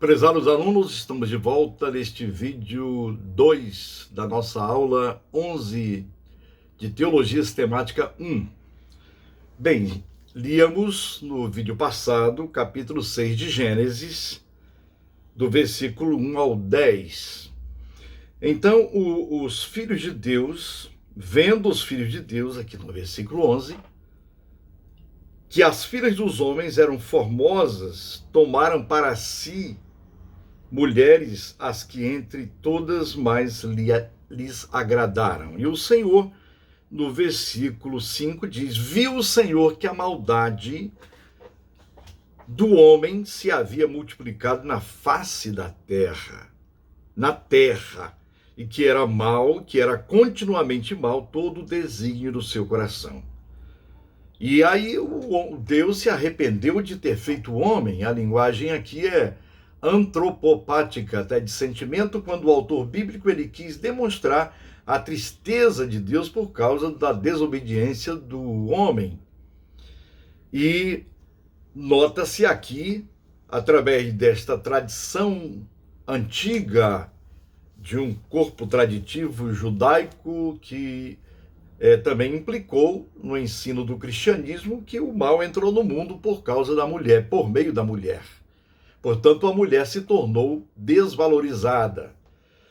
Prezados alunos, estamos de volta neste vídeo 2 da nossa aula 11 de Teologia Sistemática 1. Bem, líamos no vídeo passado, capítulo 6 de Gênesis, do versículo 1 ao 10. Então, os filhos de Deus, vendo os filhos de Deus, aqui no versículo 11, que as filhas dos homens eram formosas, tomaram para si mulheres as que entre todas mais lhes agradaram. E o Senhor, no versículo 5, diz: viu o Senhor que a maldade do homem se havia multiplicado na face da terra, e que era mal, que era continuamente mal todo o desígnio do seu coração. E aí Deus se arrependeu de ter feito o homem. A linguagem aqui é antropopática, até de sentimento, quando o autor bíblico ele quis demonstrar a tristeza de Deus por causa da desobediência do homem. E nota-se aqui, através desta tradição antiga de um corpo traditivo judaico que também implicou no ensino do cristianismo, que o mal entrou no mundo por causa da mulher, por meio da mulher. Portanto, a mulher se tornou desvalorizada.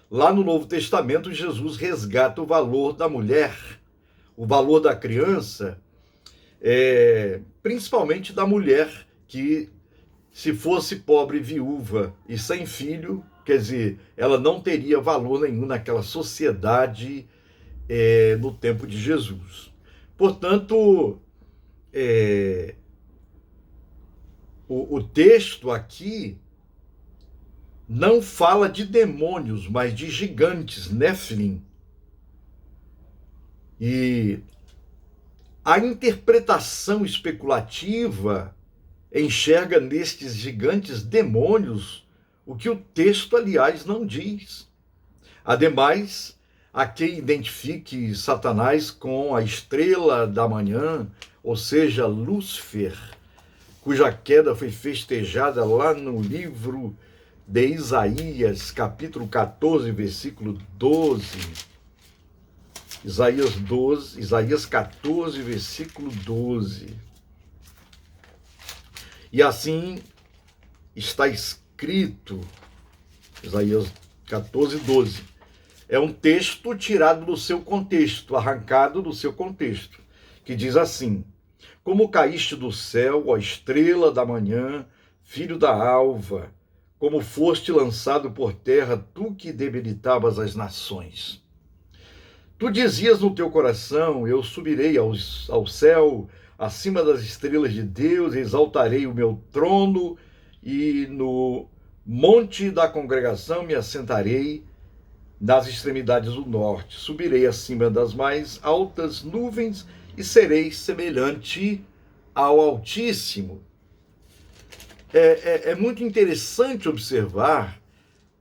Lá no Novo Testamento, Jesus resgata o valor da mulher, o valor da criança, principalmente da mulher que, se fosse pobre, viúva e sem filho, quer dizer, ela não teria valor nenhum naquela sociedade no tempo de Jesus. Portanto, o texto aqui não fala de demônios, mas de gigantes, Nephilim. E a interpretação especulativa enxerga nestes gigantes demônios o que o texto, aliás, não diz. Ademais, há quem identifique Satanás com a estrela da manhã, ou seja, Lúcifer, cuja queda foi festejada lá no livro de Isaías, capítulo 14, versículo 12. Isaías 14, versículo 12. E assim está escrito, Isaías 14, 12. É um texto tirado do seu contexto, arrancado do seu contexto, que diz assim: como caíste do céu, ó estrela da manhã, filho da alva, como foste lançado por terra, tu que debilitavas as nações. Tu dizias no teu coração: eu subirei ao céu, acima das estrelas de Deus, exaltarei o meu trono, e no monte da congregação me assentarei nas extremidades do norte. Subirei acima das mais altas nuvens e serei semelhante ao Altíssimo. É muito interessante observar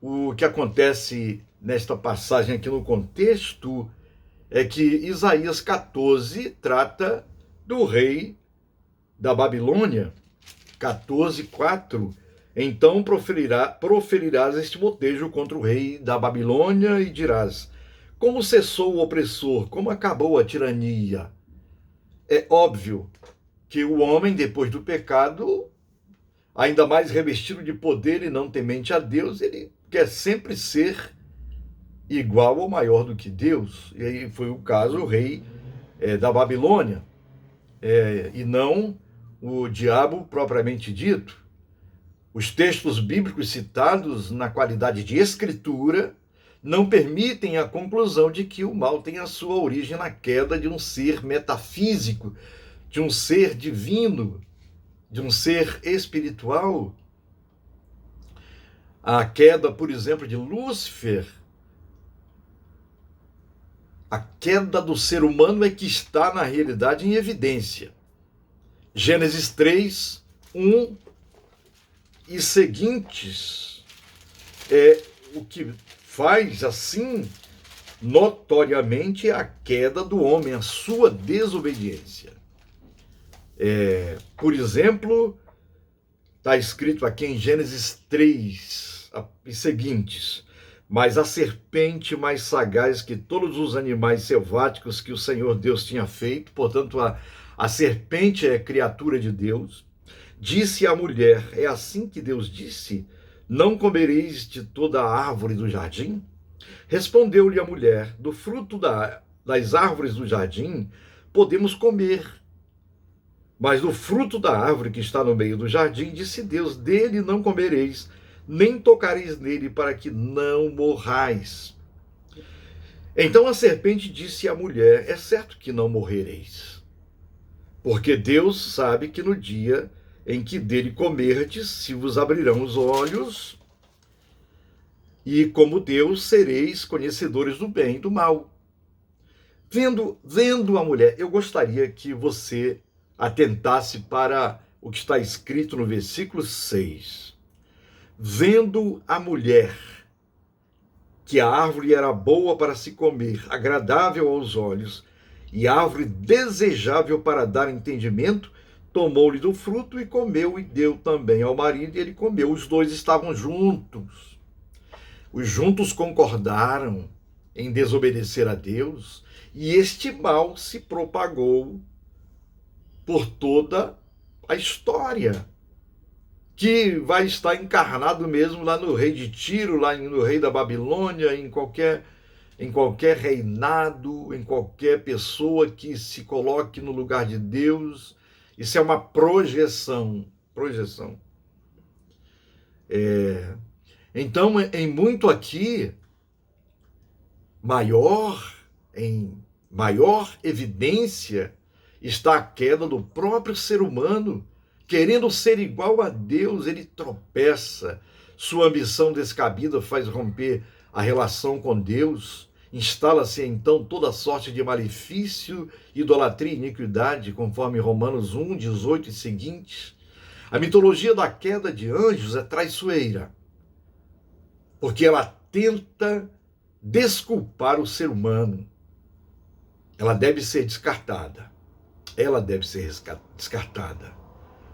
o que acontece nesta passagem aqui no contexto, é que Isaías 14 trata do rei da Babilônia, 14, 4. Então proferirás este motejo contra o rei da Babilônia e dirás: como cessou o opressor, como acabou a tirania. É óbvio que o homem, depois do pecado, ainda mais revestido de poder e não temente a Deus, ele quer sempre ser igual ou maior do que Deus. E aí foi o caso o rei da Babilônia, e não o diabo propriamente dito. Os textos bíblicos citados na qualidade de escritura não permitem a conclusão de que o mal tem a sua origem na queda de um ser metafísico, de um ser divino, de um ser espiritual. A queda, por exemplo, de Lúcifer, a queda do ser humano é que está, na realidade, em evidência. Gênesis 3, 1 e seguintes é o que faz, assim, notoriamente a queda do homem, a sua desobediência. Por exemplo, Está escrito aqui em Gênesis 3 e seguintes: mas a serpente mais sagaz que todos os animais selváticos que o Senhor Deus tinha feito, portanto, a serpente é criatura de Deus, disse à mulher: é assim que Deus disse, não comereis de toda a árvore do jardim? Respondeu-lhe a mulher: do fruto das árvores do jardim podemos comer, mas do fruto da árvore que está no meio do jardim, disse Deus, dele não comereis, nem tocareis nele, para que não morrais. Então a serpente disse à mulher: é certo que não morrereis, porque Deus sabe que no dia em que dele comerdes, se vos abrirão os olhos, e como Deus sereis conhecedores do bem e do mal. Vendo a mulher, eu gostaria que você atentasse para o que está escrito no versículo 6. Vendo a mulher que a árvore era boa para se comer, agradável aos olhos, e árvore desejável para dar entendimento, tomou-lhe do fruto e comeu, e deu também ao marido, e ele comeu. Os dois estavam juntos. Os juntos concordaram em desobedecer a Deus, e este mal se propagou por toda a história, que vai estar encarnado mesmo lá no rei de Tiro, lá no rei da Babilônia, em qualquer reinado, em qualquer pessoa que se coloque no lugar de Deus. Isso é uma projeção. Então, em muito aqui, em maior evidência, está a queda do próprio ser humano, querendo ser igual a Deus. Ele tropeça, sua ambição descabida faz romper a relação com Deus, instala-se então toda sorte de malefício, idolatria e iniquidade, conforme Romanos 1, 18 e seguintes. A mitologia da queda de anjos é traiçoeira, porque ela tenta desculpar o ser humano. Ela deve ser descartada.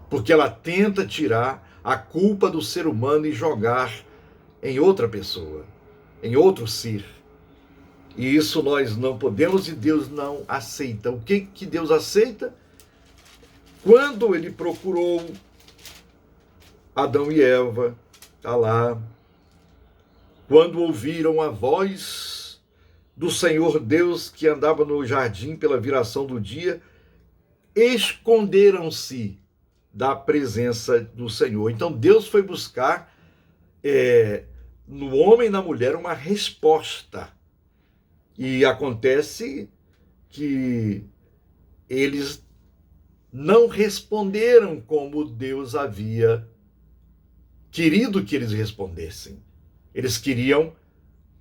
Porque ela tenta tirar a culpa do ser humano e jogar em outra pessoa, em outro ser. E isso nós não podemos, e Deus não aceita. O que Deus aceita? Quando ele procurou Adão e Eva, está lá, quando ouviram a voz do Senhor Deus que andava no jardim pela viração do dia, esconderam-se da presença do Senhor. Então Deus foi buscar no homem e na mulher uma resposta. E acontece que eles não responderam como Deus havia querido que eles respondessem. Eles queriam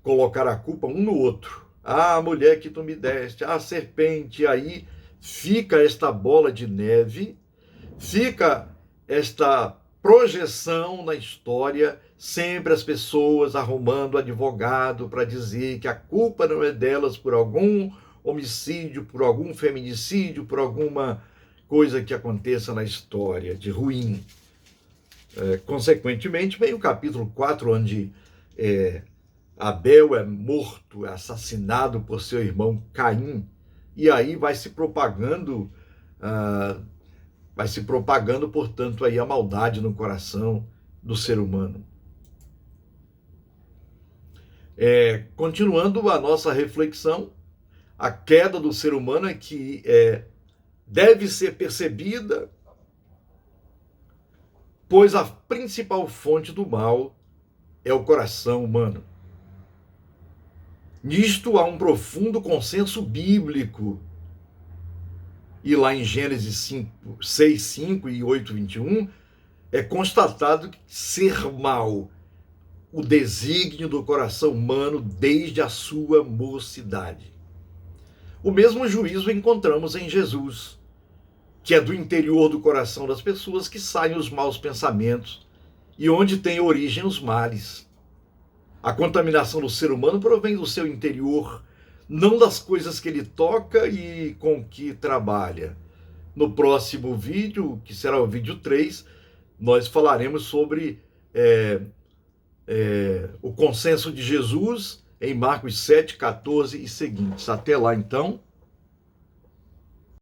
colocar a culpa um no outro. Ah, a mulher que tu me deste, a serpente. Aí fica esta bola de neve, fica esta projeção na história, sempre as pessoas arrumando advogado para dizer que a culpa não é delas por algum homicídio, por algum feminicídio, por alguma coisa que aconteça na história de ruim. Consequentemente, vem o capítulo 4, onde Abel é morto, é assassinado por seu irmão Caim, e aí vai se propagando, portanto, aí a maldade no coração do ser humano. Continuando a nossa reflexão, a queda do ser humano é que deve ser percebida, pois a principal fonte do mal é o coração humano. Nisto há um profundo consenso bíblico. E lá em Gênesis 6, 5 e 8, 21, é constatado que ser mal o desígnio do coração humano desde a sua mocidade. O mesmo juízo encontramos em Jesus, que é do interior do coração das pessoas que saem os maus pensamentos e onde tem origem os males. A contaminação do ser humano provém do seu interior, não das coisas que ele toca e com que trabalha. No próximo vídeo, que será o vídeo 3, nós falaremos sobre o consenso de Jesus em Marcos 7, 14 e seguintes. Até lá, então.